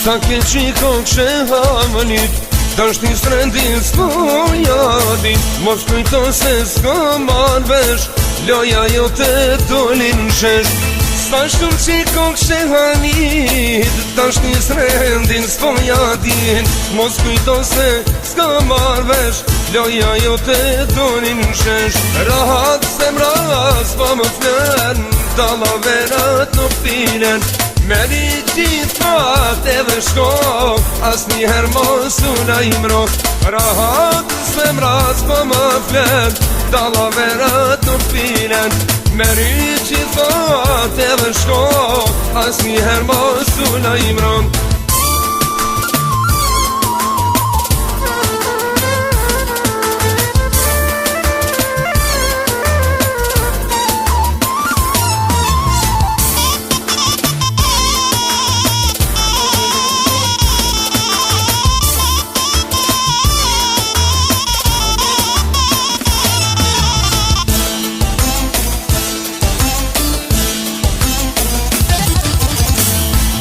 Sa ke qiko kështë hamanit, dasht një srendin s'pojadit. Mos kujto se s'ka marrë vesh, loja jo të dolin shesh. Sa shtum qiko kështë hanit, dasht një srendin s'pojadit. Mos kujto se s'ka marrë vesh, loja jo të dolin shesh. Rahat se mraz pa më flen, dalaverat nuk filen. Meri gjithat edhe shko, as njëher mos una imro. Rahat se mraz po më flen, dalaverat nuk filen. Meri gjithat edhe shko, as njëher mos una imro.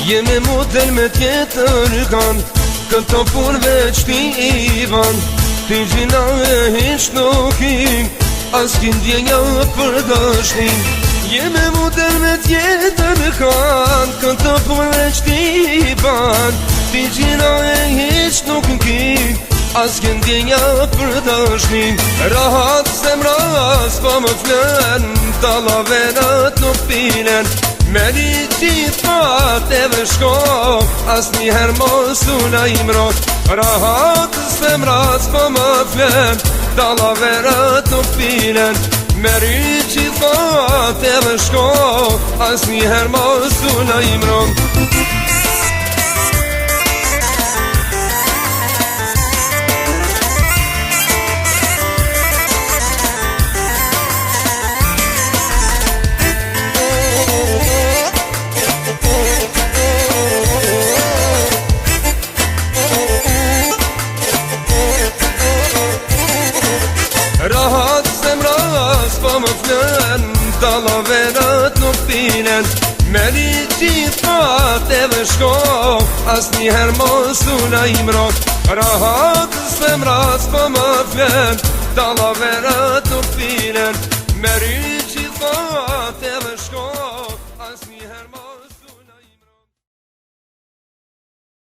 Jeme model me tjetër kan, këto pun veç ti ivan. Ti gjina e hiq nuk i, as kin djenja për dashnin. Jeme model me tjetër kan, këto pun veç ti ivan. Ti gjina e hiq nuk i, as kin djenja për dashnin. Rahat se mraz pa më flen, dalaverat nuk filen. Meri gjithat edhe shko, as njëher mos una imro. Rahat se mraz pa më flen, dalaverat nuk filen. Meri gjithat edhe shko, as njëher mos una imro. Rahat se mraz pa më flen, dalaverat nuk filen. Meri gjithat edhe shko, as njëher mos una imro. Rahat se mraz pa më flen, dalaverat nuk filen. Meri gjithat